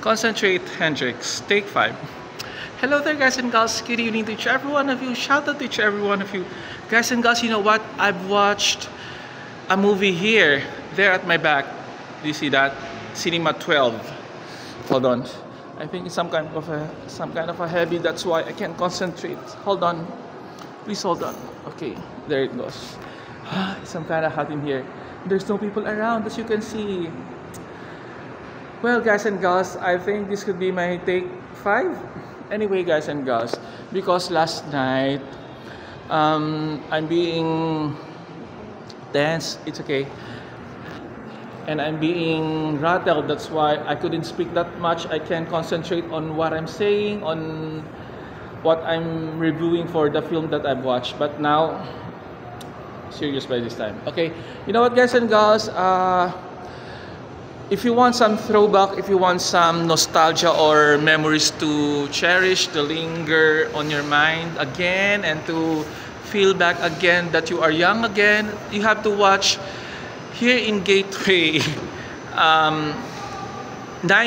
Concentrate, Hendrix. Take 5. Hello there, guys and gals. Good evening to each every one of you. Shout out to each every one of you. Guys and gals, you know what? I've watched a movie here, there at my back. Do you see that? Cinema 12. Hold on. I think it's some kind of a heavy. That's why I can't concentrate. Hold on. Please hold on. Okay, there it goes. It's some kind of hot in here. There's no people around, as you can see. Well, guys and gals, I think this could be my take 5. Anyway, guys and gals, because last night I'm being tense. It's okay. And I'm being rattled. That's why I couldn't speak that much. I can concentrate on what I'm saying, on what I'm reviewing for the film that I've watched. But now, serious by this time. Okay, you know what, guys and gals? If you want some throwback, if you want some nostalgia or memories to cherish, to linger on your mind again, and to feel back again that you are young again, you have to watch here in Gateway 9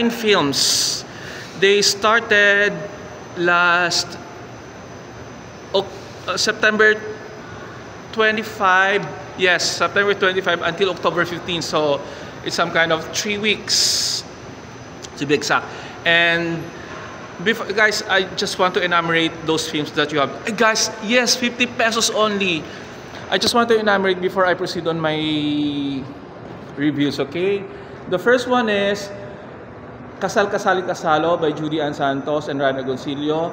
films. They started last September 25. Yes, September 25 until October 15. So it's some kind of 3 weeks to be exact. And before, guys, I just want to enumerate those films that you have. Guys, yes, 50 pesos only. I just want to enumerate before I proceed on my reviews, okay? The first one is Kasal Kasali Kasalo by Judy Ann Santos and Ryan Agoncillo.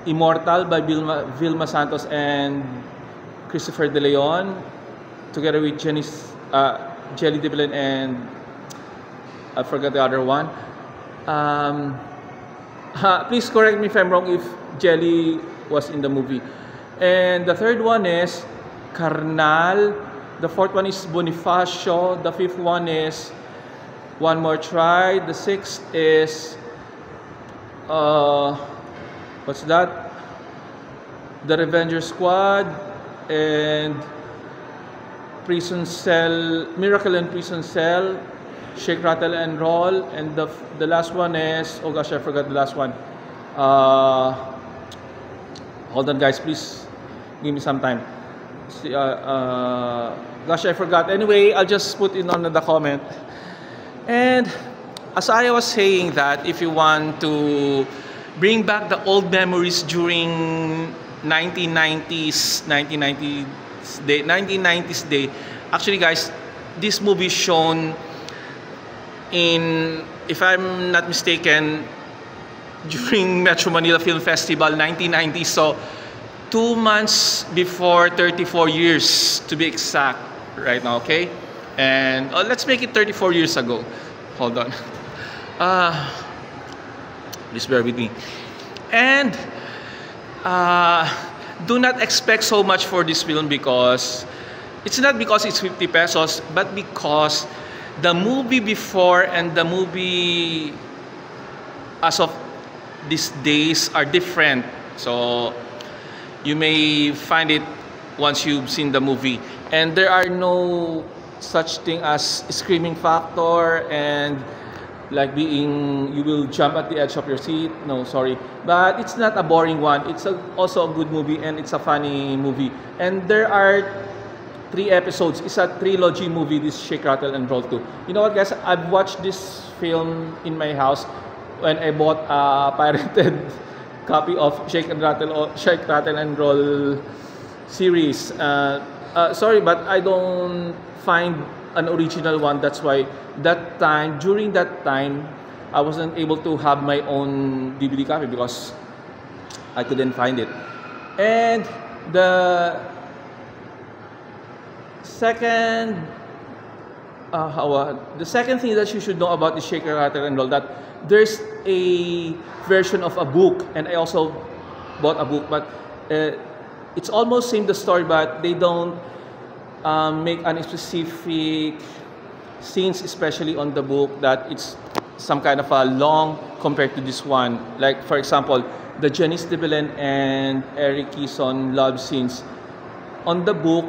Immortal by Vilma Santos and Christopher De Leon, together with Jelly Dibelin and I forgot the other one. Please correct me if I'm wrong if Jelly was in the movie. And the third one is Carnal. The fourth one is Bonifacio. The fifth one is One More Try. The sixth is what's that? The Revenger Squad and Prison Cell, Miracle in Prison Cell, Shake, Rattle and Roll, and the last one is, oh gosh, I forgot the last one. Hold on, guys, please give me some time. See, gosh, I forgot. Anyway, I'll just put it on the comment. And as I was saying that if you want to bring back the old memories during 1990s day, actually, guys, this movie shown in, if I'm not mistaken, during Metro Manila Film Festival 1990. So 2 months before 34 years to be exact right now, okay? And let's make it 34 years ago. Hold on. Please bear with me. And do not expect so much for this film, because it's not because it's 50 pesos, but because the movie before and the movie as of these days are different. So you may find it once you've seen the movie. And there are no such thing as screaming factor and like being, you will jump at the edge of your seat. No, sorry. But it's not a boring one. It's also a good movie, and it's a funny movie. And there are 3 episodes. It's a trilogy movie, this Shake, Rattle and Roll 2. You know what, guys? I've watched this film in my house when I bought a pirated copy of Shake, Rattle and Roll series. Sorry, but I don't find an original one. That's why during that time, I wasn't able to have my own DVD copy because I couldn't find it. And the second thing that you should know about the Shake, Rattle and Roll, that there's a version of a book, and I also bought a book, but it's almost same the story, but they don't make any specific scenes, especially on the book, that it's some kind of a long compared to this one. Like, for example, the Janice de Belen and Eric Kison love scenes. On the book,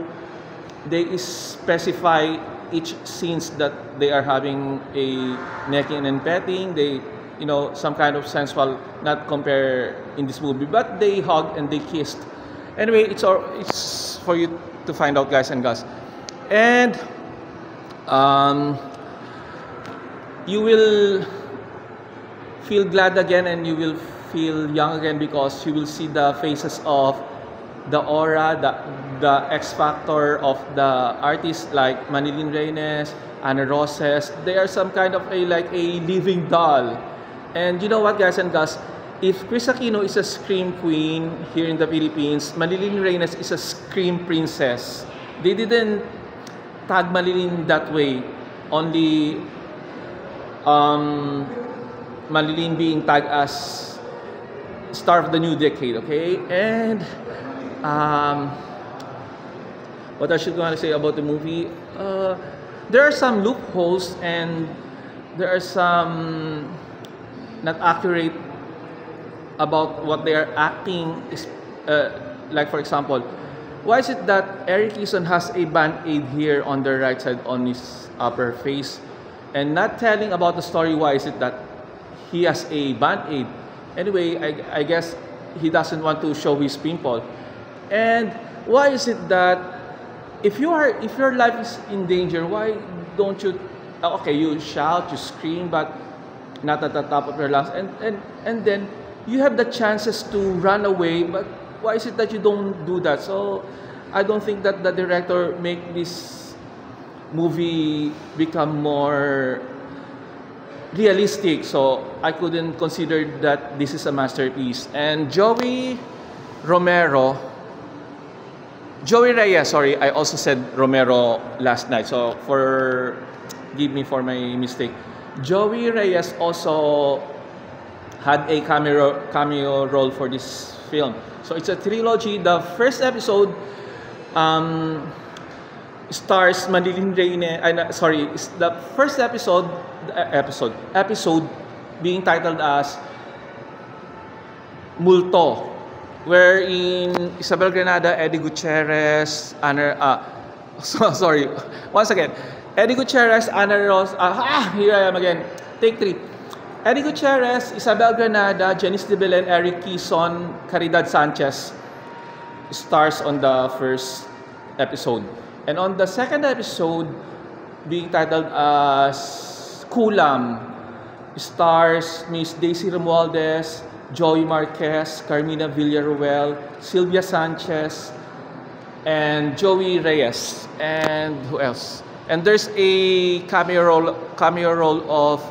they specify each scenes that they are having a necking and petting, they, some kind of sensual, not compare in this movie, but they hugged and they kissed. Anyway, it's for you to find out, guys and gals. And you will feel glad again, and you will feel young again, because you will see the faces of the aura, the X factor of the artists like Manilyn Reyes, Ana Roses. They are some kind of a living doll. And you know what, guys and gals, if Kris Aquino is a scream queen here in the Philippines, Manilyn Reyes is a scream princess. They didn't tag Manilyn that way. Only Manilyn being tagged as star of the new decade, okay? And what I should want to say about the movie, there are some loopholes, and there are some not accurate about what they are acting. Like, for example, why is it that Eric Eason has a band-aid here on the right side on his upper face, and not telling about the story? Why is it that he has a band-aid? Anyway, I guess he doesn't want to show his pimple. And why is it that if your life is in danger, why don't you, okay, you shout, you scream, but not at the top of your lungs, and then you have the chances to run away, but why is it that you don't do that? So I don't think that the director make this movie become more realistic, so I couldn't consider that this is a masterpiece. And Joey Reyes, sorry, I also said Romero last night, so forgive me for my mistake. Joey Reyes also had a cameo role for this film. So it's a trilogy. The first episode stars Manilyn Reyes. The first episode being titled as Multo, wherein Isabel Granada, Eddie Gutierrez, once again, Eddie Gutierrez, Ana Rose, here I am again, take 3. Eddie Gutierrez, Isabel Granada, Janice de Belen, Eric Quezon, Caridad Sanchez stars on the first episode. And on the second episode, being titled as Kulam, stars Miss Daisy Romualdez, Joey Marquez, Carmina Villarroel, Sylvia Sanchez, and Joey Reyes. And who else? And there's a cameo role of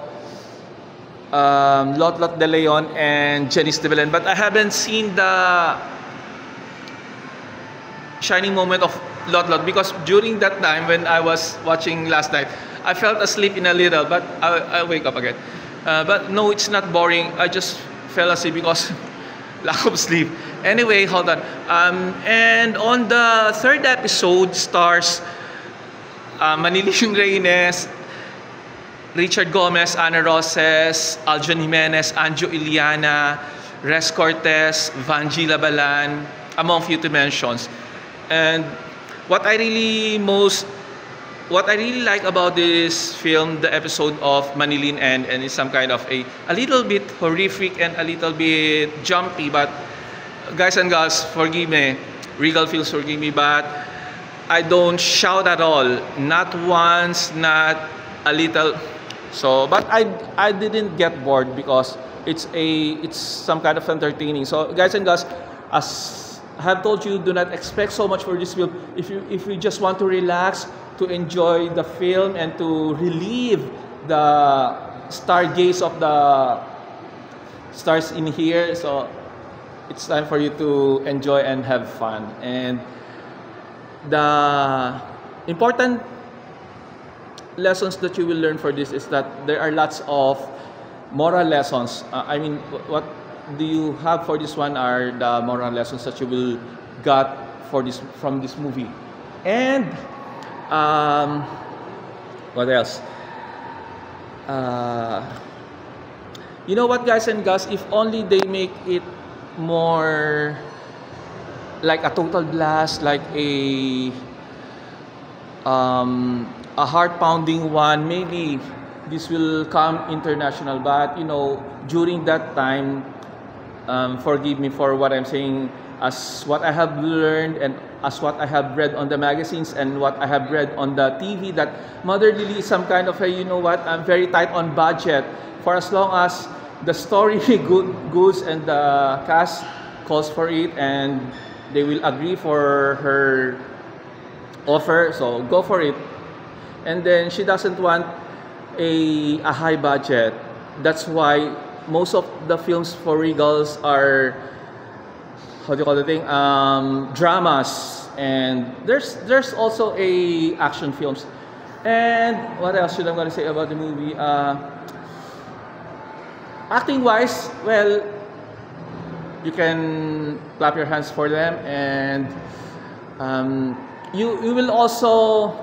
Lot De Leon and Janice de Belen, but I haven't seen the shining moment of Lot because during that time when I was watching last night, I felt asleep in a little, but I wake up again. But no, it's not boring. I just fell asleep because lack of sleep. Anyway, hold on. And on the third episode stars Manilyn Reyes, Richard Gomez, Ana Roses, Aljon Jimenez, Anjo Iliana, Res Cortez, Vanjila Balan, among few to mention. And what I really like about this film, the episode of Manilyn and it's some kind of a little bit horrific and a little bit jumpy, but guys and girls, forgive me, Regal Films, forgive me, but I don't shout at all, not once, not a little. So, but I didn't get bored because it's some kind of entertaining. So, guys and girls, as I have told you, do not expect so much for this film. If you just want to relax, to enjoy the film and to relieve the stargaze of the stars in here, so it's time for you to enjoy and have fun. And the important lessons that you will learn for this is that there are lots of moral lessons. I mean, what do you have for this one are the moral lessons that you will got from this movie. And what else? You know what, guys and girls, if only they make it more like a total blast, like a a heart-pounding one. Maybe this will come international, but during that time, forgive me for what I'm saying, as what I have learned and as what I have read on the magazines and what I have read on the TV, that Mother Lily is some kind of a, I'm very tight on budget. For as long as the story goes and the cast calls for it and they will agree for her offer, so go for it. And then she doesn't want a high budget. That's why most of the films for Regals are, how do you call the thing, dramas, and there's also a action films. And what else should I going to say about the movie? Acting wise, well, you can clap your hands for them, and you will also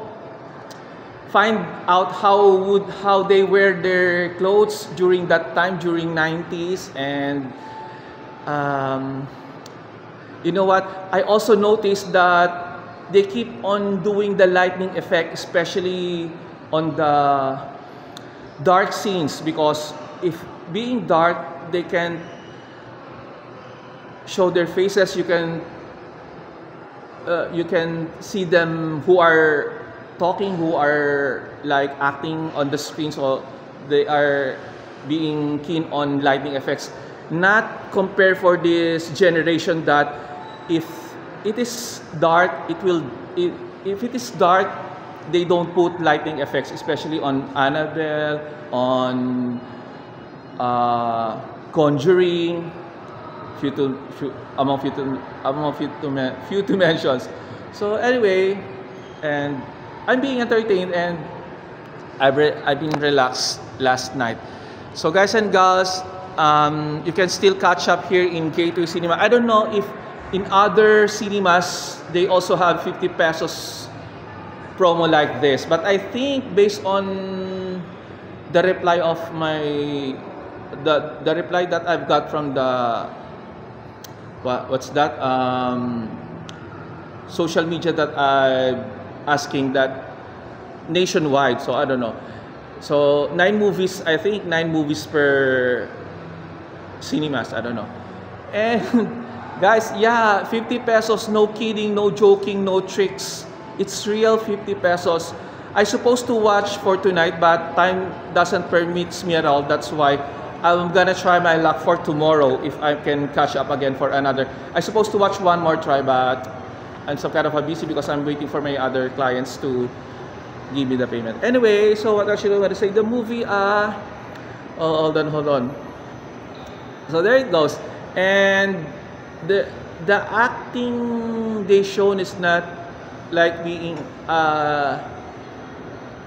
find out how they wear their clothes during that time, during 90s. And you know what, I also noticed that they keep on doing the lightning effect, especially on the dark scenes, because if being dark, they can show their faces. You can see them who are talking, who are like acting on the screen, so they are being keen on lighting effects. Not compare for this generation that if it is dark, if it is dark, they don't put lighting effects, especially on Annabelle, on Conjuring, few to mentions. So anyway, and I'm being entertained, and I've been relaxed last night. So guys and gals, you can still catch up here in Gateway Cinema. I don't know if in other cinemas they also have 50 pesos promo like this, but I think based on the reply of the reply that I've got from the what's that social media that I'm asking, that nationwide, so I don't know. So 9 movies, I think 9 movies per cinemas, I don't know. And guys, yeah, 50 pesos, no kidding, no joking, no tricks. It's real 50 pesos. I supposed to watch for tonight, but time doesn't permit me at all. That's why I'm gonna try my luck for tomorrow if I can catch up again for another. I supposed to watch one more try, but I'm some kind of a busy because I'm waiting for my other clients to give me the payment. Anyway, so what else I want to say? The movie, hold on. So there it goes. And the acting they shown is not like being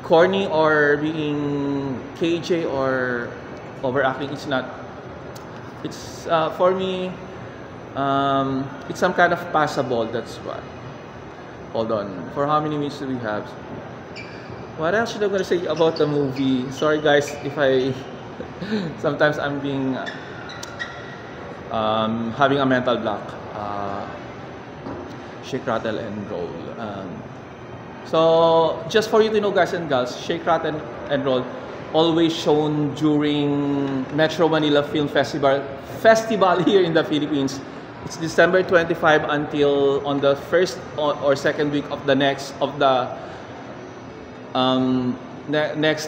corny or being KJ or overacting. It's not. It's for me, it's some kind of passable. That's why. Hold on. For how many minutes do we have? What else should I going to say about the movie? Sorry guys if I sometimes I'm being having a mental block. Shake, rattle, and roll. So just for you to know, guys and gals, Shake, Rattle, and Roll always shown during Metro Manila Film Festival here in the Philippines. It's December 25 until on the first or second week of the next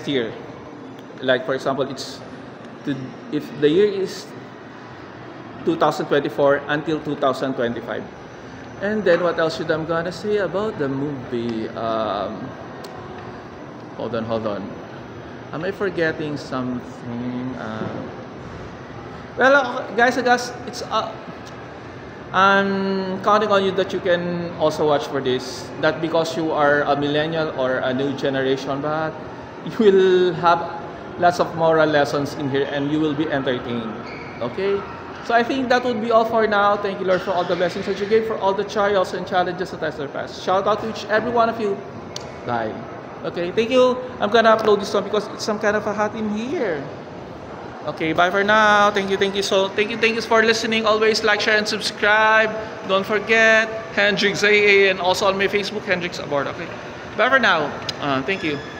year. Like for example, if the year is 2024 until 2025. And then what else should I'm gonna say about the movie? Hold on. Am I forgetting something? Well, guys, it's I'm counting on you that you can also watch for this. Not because you are a millennial or a new generation, but you will have lots of moral lessons in here and you will be entertained. Okay? So I think that would be all for now. Thank you, Lord, for all the blessings that you gave, for all the trials and challenges that I surpassed. Shout out to each every one of you. Bye. Okay, thank you. I'm gonna upload this one because it's some kind of a hot in here. Okay, bye for now. Thank you for listening. Always like, share, and subscribe. Don't forget Hendrix AA, and also on my Facebook, Hendrix Abord. Okay. But for now, thank you.